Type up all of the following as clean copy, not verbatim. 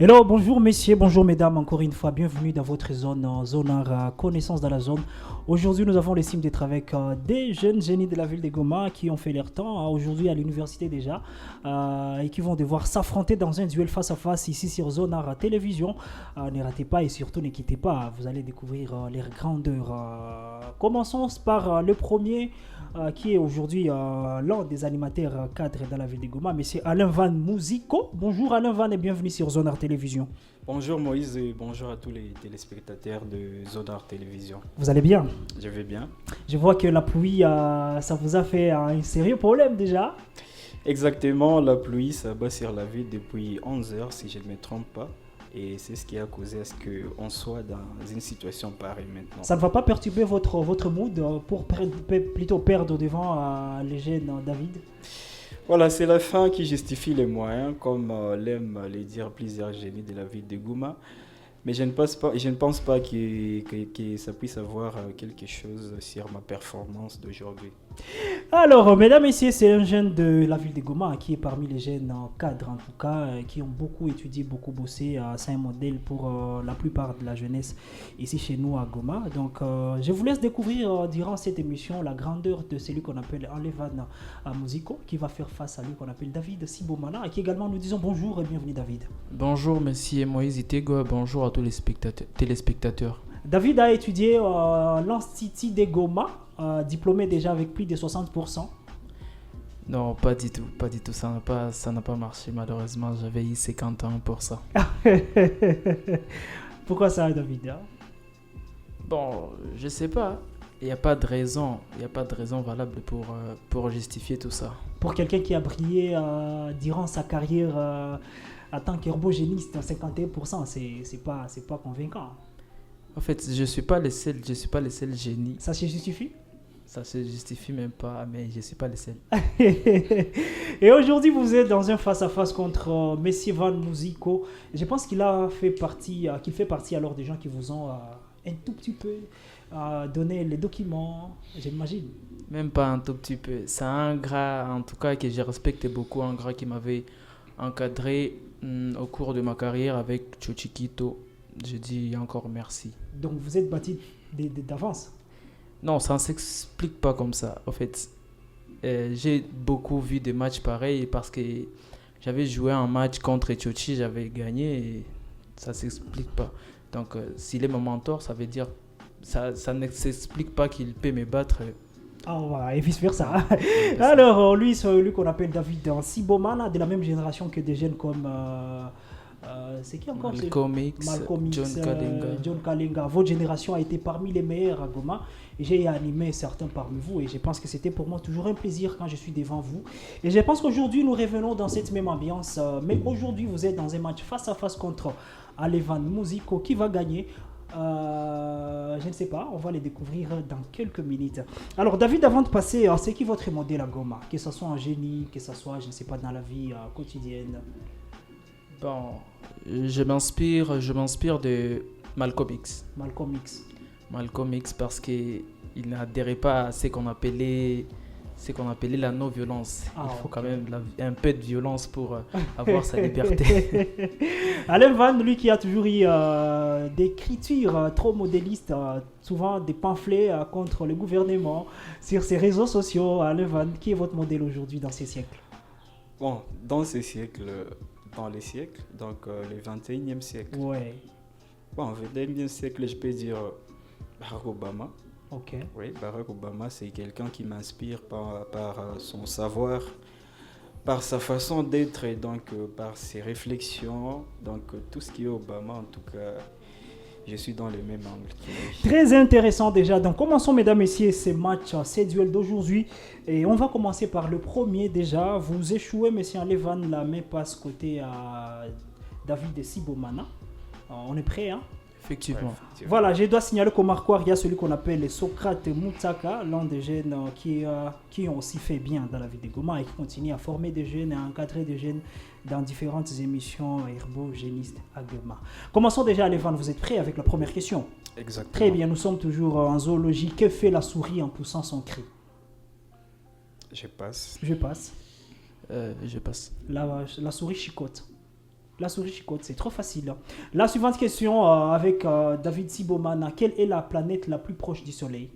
Hello, bonjour messieurs, bonjour mesdames, encore une fois, bienvenue dans votre zone art, connaissance dans la zone. Aujourd'hui, nous avons l'estime d'être avec des jeunes génies de la ville de Goma qui ont fait leur temps, aujourd'hui à l'université déjà, et qui vont devoir s'affronter dans un duel face à face ici sur Zone Art Télévision. Ne ratez pas et surtout ne quittez pas, vous allez découvrir leur grandeur. Commençons par le premier. Qui est aujourd'hui l'un des animateurs cadres dans la ville de Goma, monsieur Alain Van Musico. Bonjour Alain Van et bienvenue sur Zone Art Télévision. Bonjour Moïse et bonjour à tous les téléspectateurs de Zone Art Télévision. Vous allez bien? Je vais bien. Je vois que la pluie, ça vous a fait un sérieux problème déjà. Exactement, la pluie s'abat sur la ville depuis 11 heures si je ne me trompe pas. Et c'est ce qui a causé à ce qu'on soit dans une situation pareille maintenant. Ça ne va pas perturber votre mood pour plutôt perdre devant les jeunes David? Voilà, c'est la fin qui justifie les moyens, comme l'aiment les dire plusieurs génies de la ville de Goma. Mais je ne pense pas que ça puisse avoir quelque chose sur ma performance d'aujourd'hui. Alors, mesdames et messieurs, c'est un jeune de la ville de Goma qui est parmi les jeunes cadres, en tout cas, qui ont beaucoup étudié, beaucoup bossé. C'est un modèle pour la plupart de la jeunesse ici chez nous à Goma. Donc, je vous laisse découvrir durant cette émission la grandeur de celui qu'on appelle Alevan Musico, qui va faire face à lui qu'on appelle David Sibomana, et qui également nous disons bonjour et bienvenue David. Bonjour, monsieur Moïse Itego, bonjour à tous les téléspectateurs. David a étudié l'Institut de Goma, diplômé déjà avec plus de 60%. Non, pas du tout, ça n'a pas marché malheureusement, j'avais eu 50 ans pour ça. Pourquoi ça, David? Bon, je sais pas, il n'y a pas de raison valable pour justifier tout ça. Pour quelqu'un qui a brillé durant sa carrière en tant qu'herbogéniste, 51%, c'est pas convaincant. En fait, je suis pas le seul génie. Ça se justifie? Ça se justifie même pas, mais je suis pas le seul. Et aujourd'hui, vous êtes dans un face-à-face contre Monsieur Van Musico. Je pense qu'il fait partie alors des gens qui vous ont un tout petit peu donné les documents, j'imagine. Même pas un tout petit peu. C'est un gars, en tout cas, que je respecte beaucoup, un gars qui m'avait encadré au cours de ma carrière avec Chochikito. Je dis encore merci. Donc vous êtes battu d'avance? Non, ça ne s'explique pas comme ça. En fait, j'ai beaucoup vu des matchs pareils parce que j'avais joué un match contre Chochi, j'avais gagné et ça ne s'explique pas. Donc, s'il est mon mentor, ça veut dire ça ne s'explique pas qu'il peut me battre. Ah, voilà, et vice-versa. Alors, lui, c'est lui qu'on appelle David Sibomana, de la même génération que des jeunes comme... c'est qui encore? Malcolm X, John Kalinga. Votre génération a été parmi les meilleurs à Goma. Et j'ai animé certains parmi vous. Et je pense que c'était pour moi toujours un plaisir quand je suis devant vous. Et je pense qu'aujourd'hui, nous revenons dans cette même ambiance. Mais aujourd'hui, vous êtes dans un match face à face contre Alevan Musico. Qui va gagner? Je ne sais pas, on va les découvrir dans quelques minutes. Alors David, avant de passer, c'est qui votre modèle à Goma? Que ce soit en génie, que ce soit, je ne sais pas, dans la vie quotidienne. Bon, je m'inspire de Malcolm X. Malcolm X parce qu'il n'adhérait pas à ce qu'on appelait la non-violence. Il faut quand même un peu de violence pour avoir sa liberté. Alain Van, lui qui a toujours eu des écritures trop modélistes, souvent des pamphlets contre le gouvernement sur ses réseaux sociaux. Alain Van, qui est votre modèle aujourd'hui dans ces siècles? Bon, dans ces siècles... Dans les siècles, donc le 21e siècle. Ouais. Bon, le 21e siècle, je peux dire Barack Obama. Ok. Oui, Barack Obama, c'est quelqu'un qui m'inspire par son savoir, par sa façon d'être et donc par ses réflexions. Donc tout ce qui est Obama, en tout cas, je suis dans le même angle. Très intéressant déjà. Donc commençons mesdames et messieurs ces matchs, ces duels d'aujourd'hui. Et on va commencer par le premier déjà. Vous échouez monsieur Alevan, la main passe côté à David Sibomana. On est prêt, hein? Effectivement. Ouais. Voilà, je dois signaler qu'au marquoir, il y a celui qu'on appelle Socrate Moutaka, l'un des jeunes qui ont aussi fait bien dans la vie de Goma et qui continue à former des jeunes et à encadrer des jeunes dans différentes émissions herbogénistes à Goma. Commençons déjà, Alevan, vous êtes prêts avec la première question? Exactement. Très bien, nous sommes toujours en zoologie. Que fait la souris en poussant son cri? Je passe. Je passe. Je passe. La souris chicote. La souris chicote, c'est trop facile. La suivante question avec David Sibomana. Quelle est la planète la plus proche du Soleil?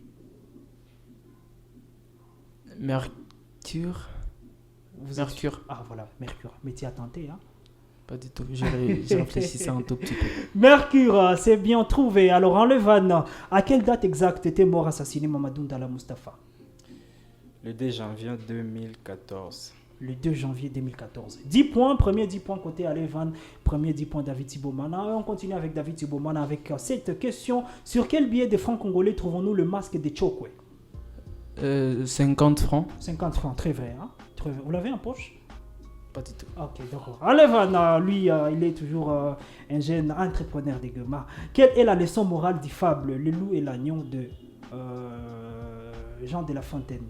Mercure. Mercure. Ah voilà, Mercure. Mais tu as tenté, hein? Pas du tout. J'ai réfléchi un tout petit peu. Mercure, c'est bien trouvé. Alors, en Levan, à quelle date exacte était mort assassiné Mamadou Ndala Mustafa? Le 2 janvier 2014. Le 2 janvier 2014. 10 points, premier 10 points côté Alevan, premier 10 points David Sibomana. Et on continue avec David Sibomana avec cette question. Sur quel billet de francs congolais trouvons-nous le masque de Chokwe? 50 francs. 50 francs, très vrai. Hein? Très vrai. Vous l'avez en poche? Pas du tout. Ok, d'accord. Alevan, lui, il est toujours un jeune entrepreneur des Gema. Quelle est la leçon morale du fable Le loup et l'agneau de Jean de La Fontaine?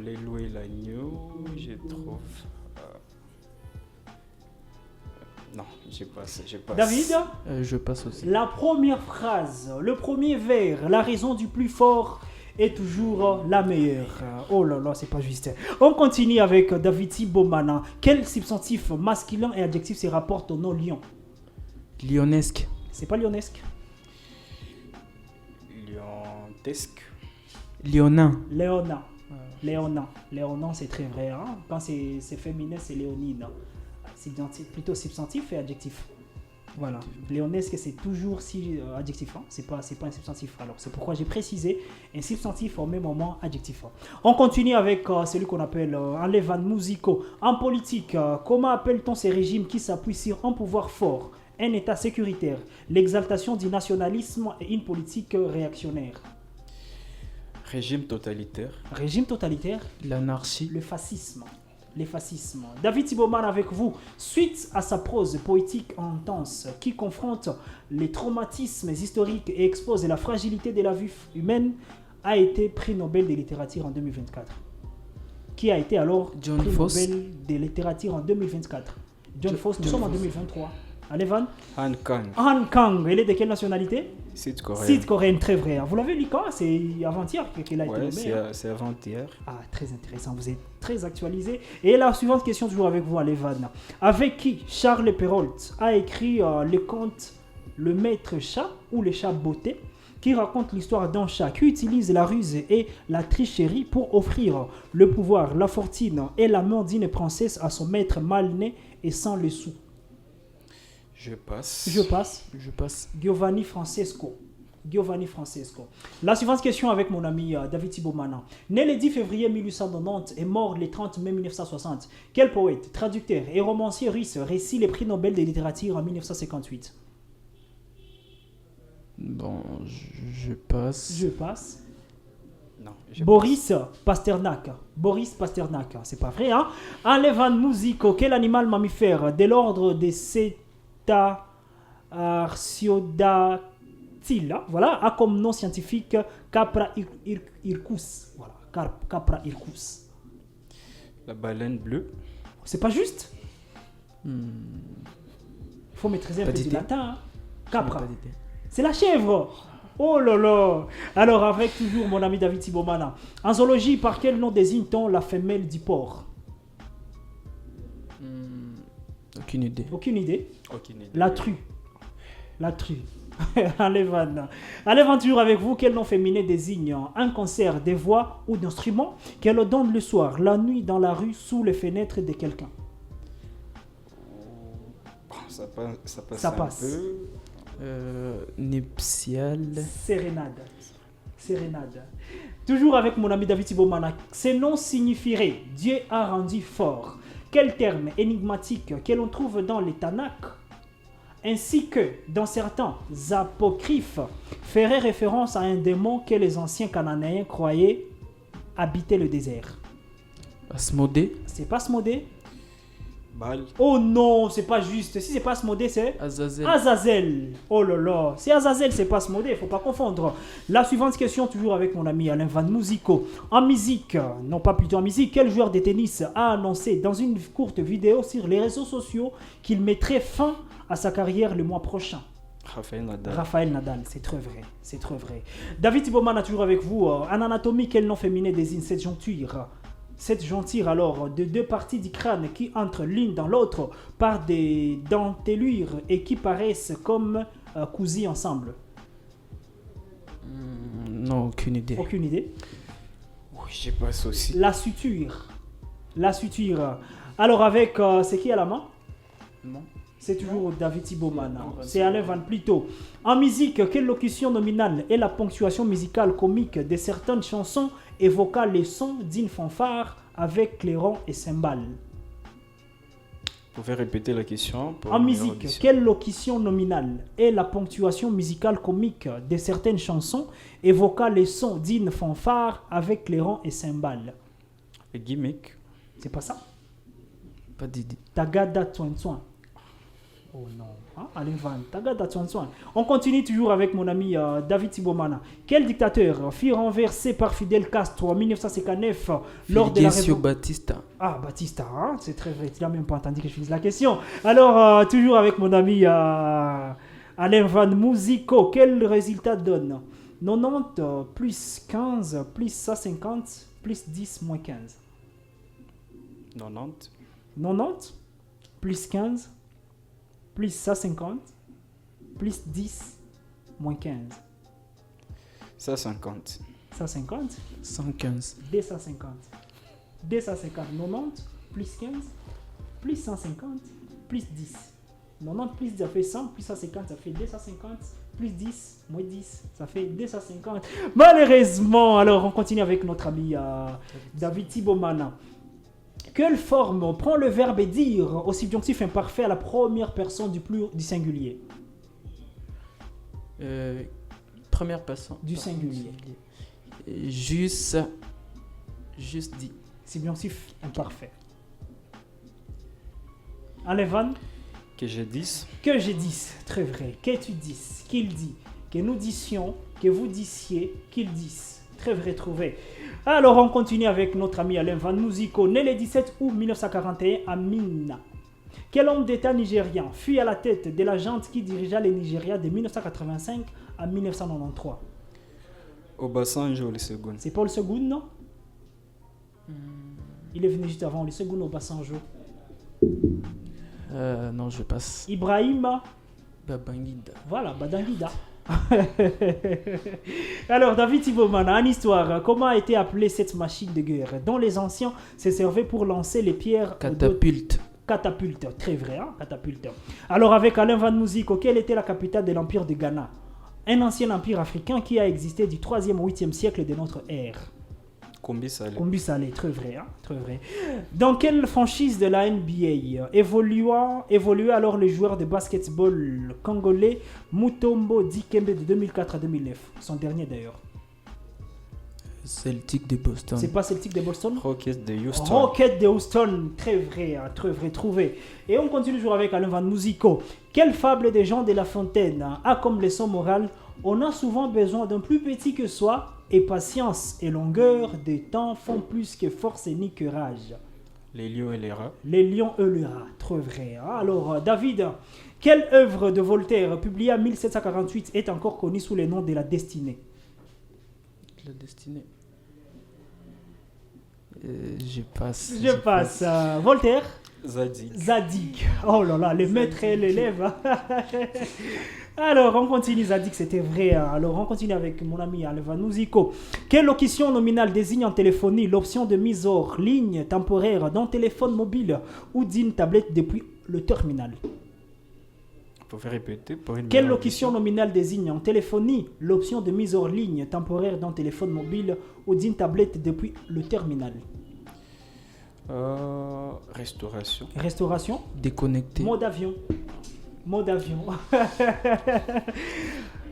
Les loups et l'agneau, je trouve. Non, je passe. David, je passe aussi. la première phrase, le premier vers, la raison du plus fort est toujours la meilleure. Oh là là, c'est pas juste. On continue avec David Sibomana. Quel substantif masculin et adjectif se rapporte au nom lion? Lionesque. C'est pas lionesque. Liontesque. Léonin. Léona. Léonan, c'est très vrai. Hein? Quand c'est féminin, c'est léonine. C'est plutôt substantif et adjectif. Voilà. Léonesque, c'est toujours adjectif. Hein? C'est pas un substantif. Alors, c'est pourquoi j'ai précisé un substantif au même moment adjectif. On continue avec celui qu'on appelle en Levan Musico. En politique, comment appelle-t-on ces régimes qui s'appuient sur un pouvoir fort, un État sécuritaire, l'exaltation du nationalisme et une politique réactionnaire? Régime totalitaire. Régime totalitaire. L'anarchie. Le fascisme. Les fascismes. David Siboman avec vous. Suite à sa prose poétique intense qui confronte les traumatismes historiques et expose la fragilité de la vie humaine, a été prix Nobel de littérature en 2024. Qui a été alors John prix Foss. Nobel de littérature en 2024? John Foss, nous sommes en 2023. Allez, Van. Han Kang. Han Kang, elle est de quelle nationalité? Sud-coréen. Sud-coréenne, très vrai. Vous l'avez lu quand? C'est avant-hier qu'elle a été Ouais, nommée. Hein? c'est avant-hier. Ah, très intéressant, vous êtes très actualisé. Et la suivante question, toujours avec vous, Alevan. Avec qui Charles Perrault a écrit le conte Le Maître Chat ou Les Chats Bottés, qui raconte l'histoire d'un chat qui utilise la ruse et la tricherie pour offrir le pouvoir, la fortune et la main d'une princesse à son maître mal né et sans le sou? Je passe. Je passe. Giovanni Francesco. La suivante question avec mon ami David Sibomana. Né le 10 février 1890 et mort le 30 mai 1960, quel poète, traducteur et romancier russe récit les prix Nobel de littérature en 1958? Bon, je passe. Je passe. Non, Boris Pasternak, c'est pas vrai, hein? En Levan Musico, quel animal mammifère de l'ordre des Cétacea, voilà, a comme nom scientifique Capra hircus. Voilà, Capra hircus. La baleine bleue. C'est pas juste? Il faut maîtriser un peu du latin. Hein? Capra. C'est la chèvre. Oh là là. Alors avec toujours mon ami David Sibomana. En zoologie, par quel nom désigne-t-on la femelle du porc? Aucune idée. Aucune idée. La true. Allez, toujours avec vous. Quel nom féminin désigne un concert de voix ou d'instruments qu'elle donne le soir, la nuit, dans la rue, sous les fenêtres de quelqu'un? Ça passe Ça un passe. peu. Nuptial. Sérénade. Toujours avec mon ami David Sibomana. Ces noms signifieraient Dieu a rendu fort. Quel terme énigmatique que l'on trouve dans les Tanakh, ainsi que dans certains apocryphes, ferait référence à un démon que les anciens Cananéens croyaient habiter le désert? Asmodée. C'est pas Asmodée? Baal. Oh non, c'est pas juste. Si c'est pas Asmodée, c'est Azazel. Oh là là, c'est Azazel, c'est pas Asmodée, faut pas confondre. La suivante question, toujours avec mon ami Alain Van Musico. En musique, non pas plutôt en musique, quel joueur de tennis a annoncé dans une courte vidéo sur les réseaux sociaux qu'il mettrait fin à sa carrière le mois prochain? Raphaël Nadal, c'est très vrai. David Thibaumana, toujours avec vous. En anatomie, quel nom féminin désigne cette joncture cette jointure alors de deux parties du crâne qui entrent l'une dans l'autre par des dentelures et qui paraissent comme cousues ensemble? Non, aucune idée. Aucune idée. Oui, j'ai pas aussi. La suture. La suture. Alors avec, c'est qui à la main? Non. C'est toujours David Thibault-Man. Non, C'est Alain Van plutôt. En musique, quelle locution nominale est la ponctuation musicale comique de certaines chansons évoquant les sons d'une fanfare avec clairon et cymbales? Vous pouvez répéter la question pour En une meilleure musique, audition. quelle locution nominale est la ponctuation musicale comique de certaines chansons évoquant les sons d'une fanfare avec clairon et cymbales? Le gimmick. C'est pas ça? Pas d'idée. Tagada Tsoin Tsoin. Oh non. Hein? Allez, Van. Tagada Tsoin Tsoin. On continue toujours avec mon ami David Thibault-Man. Quel dictateur fut renversé par Fidel Castro en 1959 lors de la Fulgencio révolution? Batista. Ah, Batista, hein? C'est très vrai. Tu n'as même pas entendu que je finisse la question. Alors, toujours avec mon ami Alain Van Musico. Quel résultat donne 90 plus 15 plus 150 plus 10 moins 15? 90. 90 plus 15 plus 150 plus 10 moins 15. 150. 150 115. 250. 250. 90 plus 15 plus 150 plus 10. 90 plus 10 ça fait 100 plus 150 ça fait 250 plus 10 moins 10 ça fait 250. Malheureusement, alors on continue avec notre ami David Thibault-Man. Quelle forme prend le verbe dire au subjonctif imparfait à la première personne du singulier? Première personne. Du singulier. Juste dit. Subjonctif imparfait. Alevan? Que j'ai 10. Que j'ai dit, très vrai. Que tu dises, qu'il dit. Que nous dissions, que vous disiez, qu'ils disent. Très vrai trouvé. Alors on continue avec notre ami Alain Van Musico, né le 17 août 1941 à Minna. Quel homme d'État nigérian fut à la tête de la junte qui dirigea le Nigeria de 1985 à 1993? Obasanjo le second. C'est pas le second, non? Il est venu juste avant le second Obasanjo. Non, je passe. Ibrahima. Babangida. Voilà, Badangida. Alors, David Thibault-Man, en histoire, comment a été appelée cette machine de guerre dont les anciens se servaient pour lancer les pierres? Catapulte. Catapulte, très vrai, hein? Catapulte. Alors, avec Alain Van Musico, quelle était la capitale de l'empire de Ghana? Un ancien empire africain qui a existé du 3e au 8e siècle de notre ère. Kombi Salé. Kombi Salé, très vrai, hein? Très vrai. Dans quelle franchise de la NBA évoluait alors le joueur de basketball congolais Mutombo Dikembe de 2004 à 2009? Son dernier d'ailleurs. Celtic de Boston. C'est pas Celtic de Boston? Rockets de Houston. Rocket de Houston, très vrai, hein, très vrai, trouvé. Et on continue toujours avec Alain Van Musico. Quelle fable des Jean de La Fontaine a comme leçon morale: on a souvent besoin d'un plus petit que soi, et patience et longueur des temps font plus que force ni que rage. Les lions et les rats. Les lions et les rats, très vrai. Alors, David, quelle œuvre de Voltaire, publiée en 1748, est encore connue sous le nom de La Destinée? La destinée. Je passe. Je passe. Voltaire? Zadig. Zadig. Oh là là, les maîtres et l'élève. Alors, on continue, Zadig, c'était vrai. Alors, on continue avec mon ami Alain Musico. Quelle locution nominale désigne en téléphonie l'option de mise hors ligne temporaire d'un téléphone mobile ou d'une tablette depuis le terminal? Vous pouvez répéter pour une Quelle meilleure locution audition. nominale désigne en téléphonie l'option de mise hors ligne temporaire d'un téléphone mobile ou d'une tablette depuis le terminal? Restauration. Restauration? Déconnecté. Mode avion. Mode avion.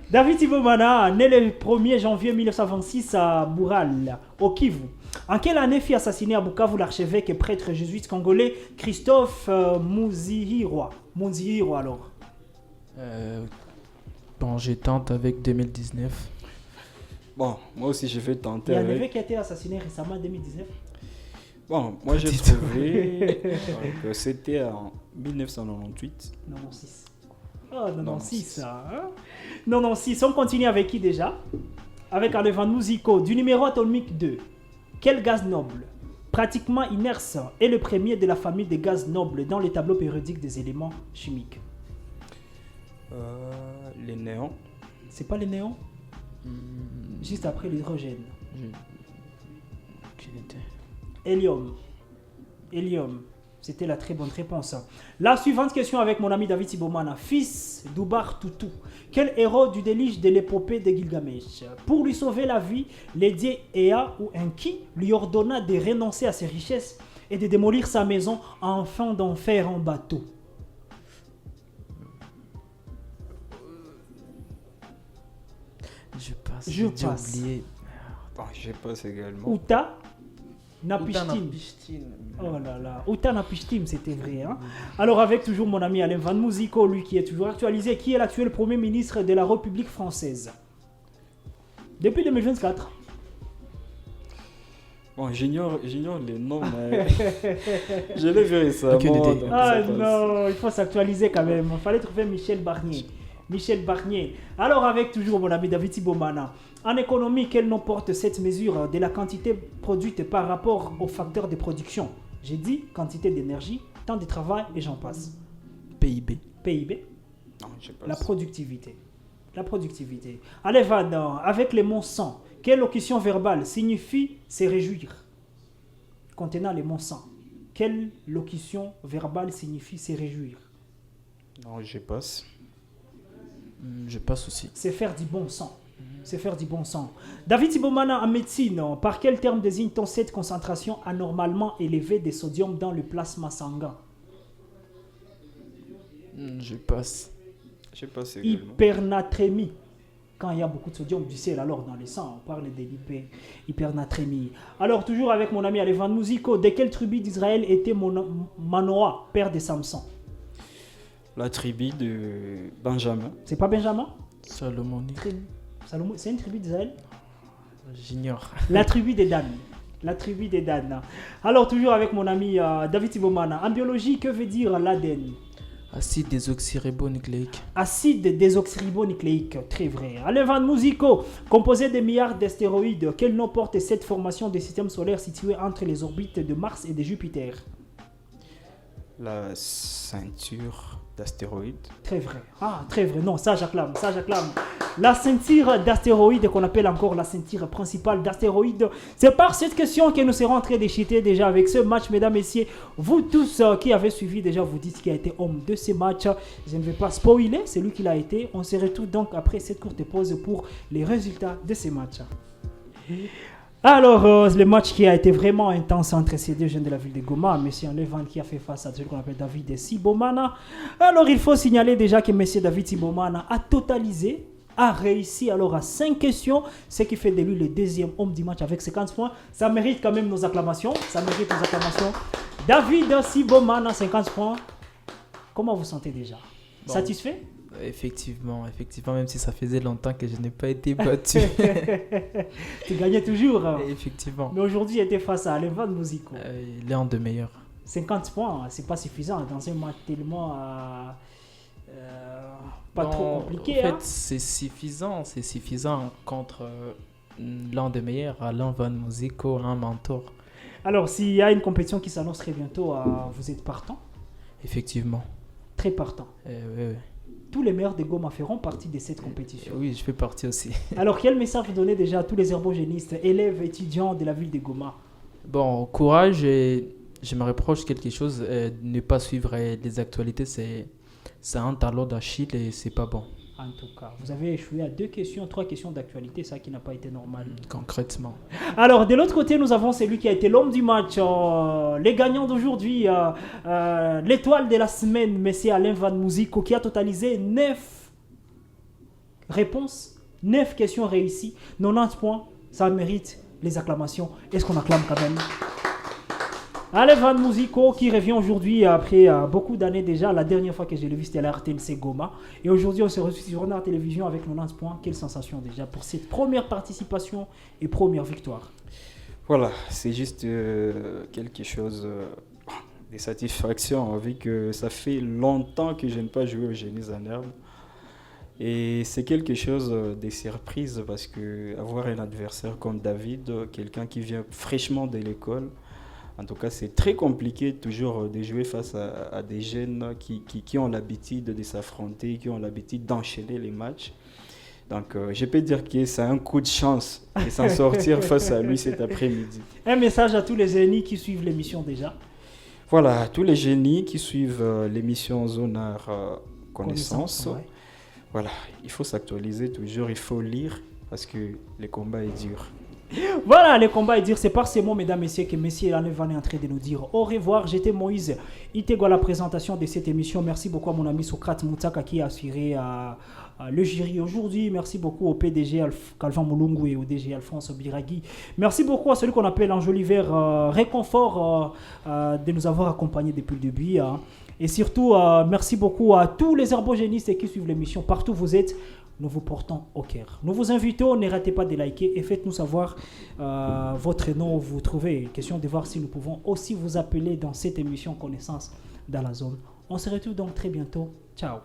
David Thibault-Man, né le 1er janvier 1926 à Boural, au Kivu. En quelle année fut assassiné à Bukavu l'archevêque et prêtre jésuite congolais Christophe Muzihirwa? Muzihirwa alors. Bon, je tente avec 2019. Bon, moi aussi je vais Il tenter y a un avec... évêque qui a été assassiné récemment en 2019. Bon, moi j'ai trouvé que c'était en 1998. 96. Oh, 96, 96. hein? 96. On continue avec qui déjà? Avec Alain Van Musico. Du numéro atomique 2. Quel gaz noble pratiquement inerte, est le premier de la famille des gaz nobles dans les tableaux périodiques des éléments chimiques? Les néons. C'est pas les néons? Juste après l'hydrogène. Aucune idée. Hélium. Hélium. C'était la très bonne réponse. La suivante question avec mon ami David Sibomana, fils d'Ubar Tutu. Quel héros du déluge de l'épopée de Gilgamesh? Pour lui sauver la vie, l'édier Ea ou Enki lui ordonna de renoncer à ses richesses et de démolir sa maison afin d'en faire un bateau. Je passe. Je j'ai passe. oublié. Je passe également. Uta Napishtim. Napishtim. Oh là là, Uta Napishtim, c'était vrai. Hein? Alors avec toujours mon ami Alain Van Musico, lui qui est toujours actualisé, qui est l'actuel Premier ministre de la République française. Depuis 2024. Bon, j'ignore les noms, mais je l'ai vu récemment. Aucune idée. donc Ah ça passe. non, il faut s'actualiser quand même. Il fallait trouver Michel Barnier. Michel Barnier. Alors avec toujours mon ami David Sibomana. En économie, quel nom porte cette mesure de la quantité produite par rapport au facteur de production? J'ai dit quantité d'énergie, temps de travail et j'en passe. PIB. PIB, Non, je passe. la productivité. La productivité. Allez, Van, avec les mots sans, quelle locution verbale signifie se réjouir? Contenant les mots sans, quelle locution verbale signifie se réjouir? Non, je passe. Je passe aussi. C'est faire du bon sang. C'est faire du bon sang. David Sibomana, en médecine, par quel terme désigne-t-on cette concentration anormalement élevée de sodium dans le plasma sanguin? Je passe. Je passe également. Hypernatrémie. Quand il y a beaucoup de sodium du ciel alors dans le sang, on parle de l'hypernatrémie. Alors toujours avec mon ami Alevan Musico, de quelle tribu d'Israël était Manoah, père de Samson? La tribu de Benjamin. C'est pas Benjamin? Salomonique. Salomon, c'est une tribu d'Israël? J'ignore. La tribu des Dan. La tribu des Dan. Alors toujours avec mon ami David Sibomana. En biologie, que veut dire l'ADN? Acide désoxyribonucléique. Acide désoxyribonucléique, très vrai. Alevan Musico, composé de milliards d'astéroïdes, quel nom porte cette formation des systèmes solaires situés entre les orbites de Mars et de Jupiter? La ceinture d'astéroïdes. Très vrai. Ah, très vrai. Non, ça j'acclame, ça j'acclame. La ceinture d'astéroïdes, qu'on appelle encore la ceinture principale d'astéroïdes. C'est par cette question que nous serons en train de chuter déjà avec ce match, mesdames, messieurs. Vous tous qui avez suivi déjà, vous dites qui a été homme de ce match. Je ne vais pas spoiler, c'est lui qui l'a été. On se retrouve donc après cette courte pause pour les résultats de ces matchs. Alors, le match qui a été vraiment intense entre ces deux jeunes de la ville de Goma, M. Levan qui a fait face à celui qu'on appelle David Sibomana. Alors, il faut signaler déjà que M. David Sibomana a totalisé, a réussi alors à 5 questions, ce qui fait de lui le deuxième homme du match avec 50 points. Ça mérite quand même nos acclamations. Ça mérite nos acclamations. David Sibomana, 50 points. Comment vous sentez déjà? Bon. Satisfait? Effectivement, même si ça faisait longtemps que je n'ai pas été battu. Tu gagnais toujours. Effectivement. Mais aujourd'hui, il était face à Alevan Musico. Il est en de meilleurs. 50 points, c'est pas suffisant dans un match tellement pas trop compliqué. En fait, hein. c'est suffisant contre l'un des meilleurs, Alain Van Musico, un mentor. Alors, s'il y a une compétition qui s'annonce très bientôt, vous êtes partant? Effectivement. Très partant. Oui. Tous les meilleurs de Goma feront partie de cette compétition. Oui, je fais partie aussi. Alors, quel message vous donnez déjà à tous les herbogénistes, élèves, étudiants de la ville de Goma? Bon, courage, et je me reproche quelque chose, ne pas suivre les actualités, c'est un talon d'Achille et c'est pas bon. En tout cas, vous avez échoué à 3 questions d'actualité, ça qui n'a pas été normal. Concrètement. Alors, de l'autre côté, nous avons celui qui a été l'homme du match, les gagnants d'aujourd'hui, l'étoile de la semaine, M. Alain Van Musico, qui a totalisé 9 réponses, 9 questions réussies, 90 points. Ça mérite les acclamations. Est-ce qu'on acclame quand même? Alain Van Musico qui revient aujourd'hui après beaucoup d'années déjà. La dernière fois que je l'ai vu, c'était à la RTNC Goma. Et aujourd'hui, on se retrouve sur Renard Télévision avec 90 points. Quelle sensation déjà pour cette première participation et première victoire? Voilà, c'est juste quelque chose de satisfaction, vu que ça fait longtemps que je n'ai pas joué au Génies en herbe. Et c'est quelque chose de surprise parce que avoir un adversaire comme David, quelqu'un qui vient fraîchement de l'école, En tout cas, c'est très compliqué toujours de jouer face à des jeunes qui ont l'habitude de s'affronter, qui ont l'habitude d'enchaîner les matchs. Donc, je peux dire que c'est un coup de chance de s'en sortir face à lui cet après-midi. Un message à tous les génies qui suivent l'émission déjà. Voilà, tous les génies qui suivent l'émission Zonar Connaissance. Ouais. Voilà, il faut s'actualiser toujours, il faut lire parce que le combat est dur. Voilà, le combat est dur. C'est par ces mots, mesdames, messieurs, que Messie Alain est en train de nous dire au revoir. J'étais Moïse Itego à la présentation de cette émission. Merci beaucoup à mon ami Socrate Moutaka qui a assuré le jury aujourd'hui. Merci beaucoup au PDG Calvin Moulungu et au DG Alphonse Biragui. Merci beaucoup à celui qu'on appelle Angeliver Réconfort de nous avoir accompagnés depuis le début. Et surtout, merci beaucoup à tous les herbogénistes qui suivent l'émission partout où vous êtes. Nous vous portons au cœur. Nous vous invitons, ne ratez pas de liker et faites-nous savoir votre nom où vous vous trouvez. Question de voir si nous pouvons aussi vous appeler dans cette émission Connaissance dans la zone. On se retrouve donc très bientôt. Ciao.